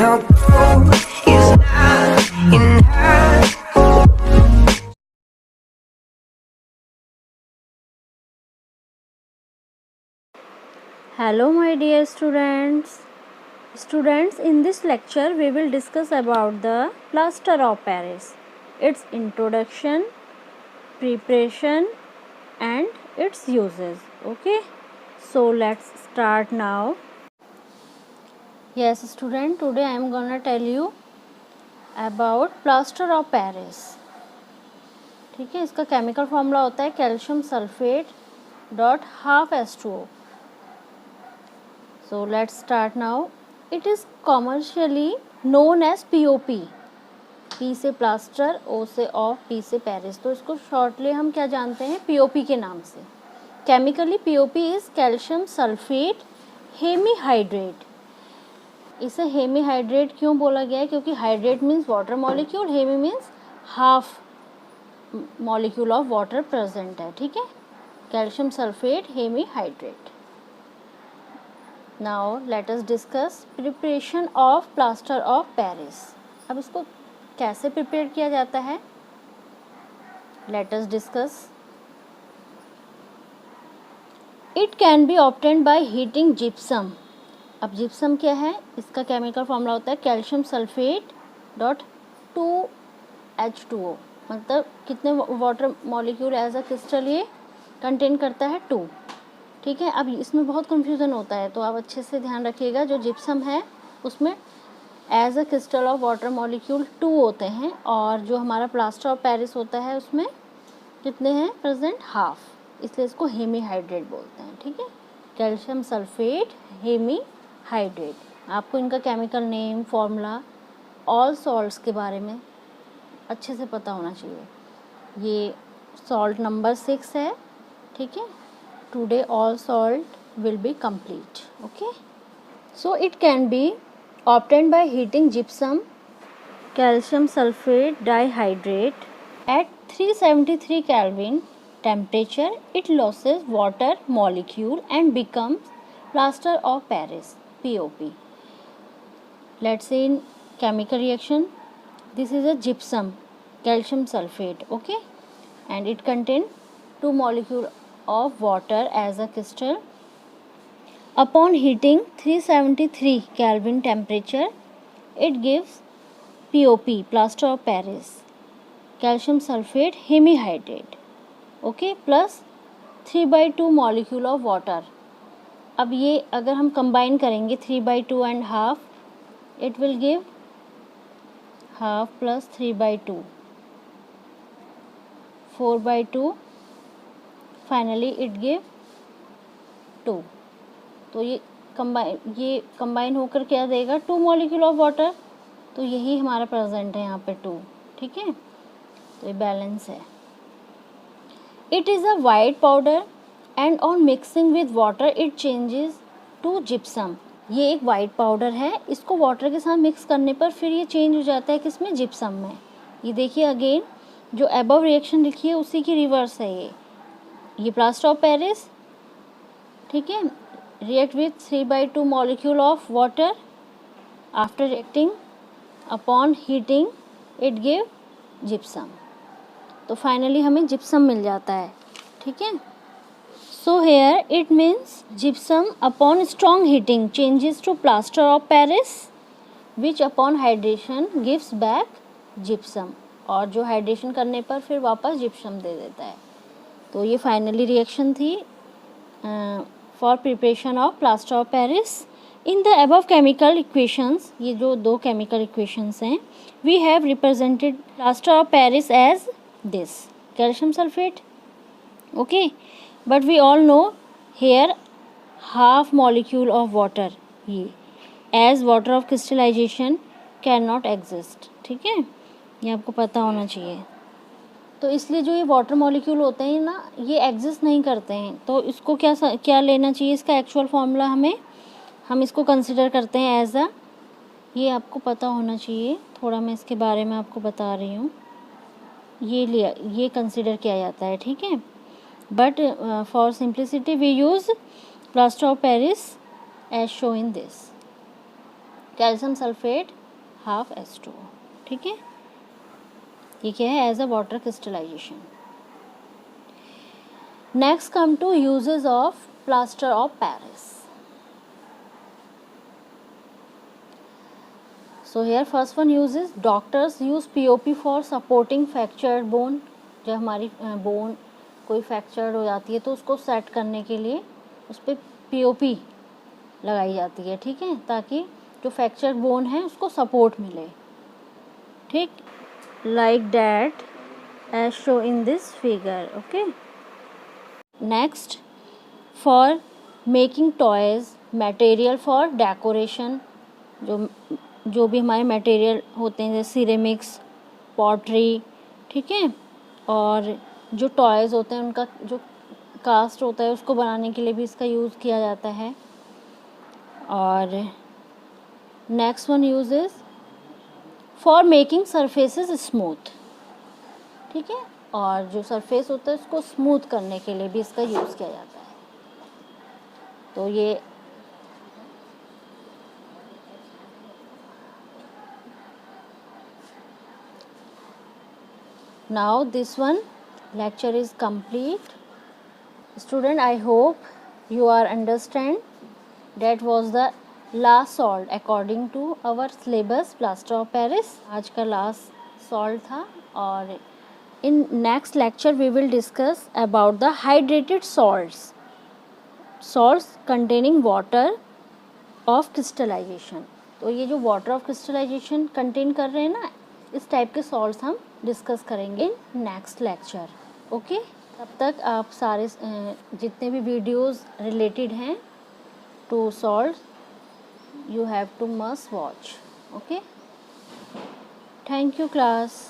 Your growth is not in her. Hello my dear students. In this lecture we will discuss about the plaster of Paris, its introduction, preparation and its uses. Okay, so let's start now. Yes student, today I am gonna tell you about plaster of Paris. ठीक है, इसका chemical formula होता है calcium sulphate dot half H2O. So let's start now. It is commercially known as POP. P से plaster, O से of, P से Paris. तो इसको शॉर्टली हम क्या जानते हैं, POP के नाम से. Chemically POP is calcium sulphate hemihydrate. इसे हेमीहाइड्रेट क्यों बोला गया है, क्योंकि hydrate means water molecule, hemi means half molecule of water present है. ठीक है, calcium sulphate hemihydrate. Now let us discuss preparation of plaster of Paris. अब इसको कैसे प्रिपेयर किया जाता है, let us discuss. It can be obtained by heating gypsum. अब जिप्सम क्या है, इसका केमिकल फॉर्मूला होता है कैल्शियम सल्फेट डॉट 2H2O. मतलब कितने water molecule as a crystal ये कंटेन करता है, 2. ठीक है, अब इसमें बहुत कंफ्यूजन होता है, तो आप अच्छे से ध्यान रखिएगा. जो जिप्सम है उसमें as a crystal of water molecule 2 होते हैं, और जो हमारा प्लास्टर ऑफ पेरिस होता है उसमें कितने हैं प्रेजेंट, हाफ. इसलिए इसको हेमीहाइड्रेट बोलते हैं. ठीक है, कैल्शियम सल्फेट हेमीहाइड्रेट. आपको इनका chemical name, formula, all salts के बारे में अच्छे से पता होना चाहिए. ये सॉल्ट नंबर 6 है. ठीक है, today all salt will be complete. Okay, so it can be obtained by heating gypsum calcium sulfate dihydrate at 373 Kelvin temperature. It loses water molecule and becomes plaster of Paris, POP. Let's say in chemical reaction, this is a gypsum calcium sulfate. Okay, and it contains 2 molecule of water as a crystal. Upon heating 373 Kelvin temperature, it gives POP, plaster of Paris, calcium sulfate hemehydrate. Okay, plus 3/2 molecule of water. अब ये अगर हम combine करेंगे 3/2 and half, it will give half plus 3/2, 4/2. Finally it give 2. तो ये combine होकर क्या देगा, 2 मॉलिक्यूल ऑफ वाटर. तो यही हमारा प्रेजेंट है यहाँ पे 2. ठीक है, तो ये बैलेंस है. It is a white powder and on mixing with water it changes to gypsum. ये एक वाइट पाउडर है, इसको वाटर के साथ मिक्स करने पर फिर ये चेंज हो जाता है किसमें, जिप्सम में. ये देखिए अगेन, जो अबव रिएक्शन लिखी है उसी की रिवर्स है ये प्लास्टर ऑफ पेरिस. ठीक है, react with 3/2 molecule of water. After reacting upon heating it give gypsum. तो फाइनली हमें जिप्सम मिल जाता है. ठीक है, so here it means gypsum upon strong heating changes to plaster of Paris which upon hydration gives back gypsum. और जो hydration करने पर फिर वापस जिप्सम दे देता है. तो ये फाइनली रिएक्शन थी for preparation of plaster of Paris. In the above chemical equations, ये जो 2 केमिकल इक्वेशंस हैं, we have represented plaster of Paris as this calcium sulphate. Okay, but we all know here half molecule of water, ये as water of crystallisation can not exist. ठीक है, ये आपको पता होना चाहिए. तो इसलिए जो ये वाटर मॉलिक्यूल होते हैं ना, ये एग्जिस्ट नहीं करते हैं. तो इसको क्या लेना चाहिए, इसका एक्चुअल फॉर्मूला हम इसको कंसिडर करते हैं एज अ, ये आपको पता होना चाहिए. थोड़ा मैं इसके बारे में आपको बता रही हूँ. ये कंसिडर किया जाता है. ठीक है, but for simplicity we use plaster of Paris as show in this. Calcium sulphate half H2O, ठीक है। ये क्या है, as a water crystallization. Next come to uses of plaster of Paris. So here first one use is doctors use POP for supporting fractured bone. जब हमारी bone कोई fractured हो जाती है तो उसको सेट करने के लिए उस पर POP लगाई जाती है, ठीक है, ताकि जो फ्रैक्चर्ड बोन है उसको सपोर्ट मिले, ठीक, like that as show in this figure, okay. Next, for making toys, material for decoration, जो भी हमारे मटेरियल होते हैं जैसे सिरेमिक्स, पॉटरी, ठीक है, और जो टॉयज़ होते हैं उनका जो कास्ट होता है उसको बनाने के लिए भी इसका यूज़ किया जाता है। और next one use is for making surfaces smooth, ठीक है, और जो सरफेस होता है उसको स्मूथ करने के लिए भी इसका यूज़ किया जाता है। तो ये now this one lecture is complete. Student, I hope you are understand that was the last salt according to our syllabus plaster of Paris. आज का last salt था। और in next lecture we will discuss about the hydrated salts containing water of crystallization। तो ये जो water of crystallization contain कर रहे हैं ना, इस टाइप के सॉल्ट्स हम डिस्कस करेंगे नेक्स्ट लेक्चर, ओके। तब तक आप सारे जितने भी वीडियोस रिलेटेड हैं to salt you have to must watch, okay. Thank you class.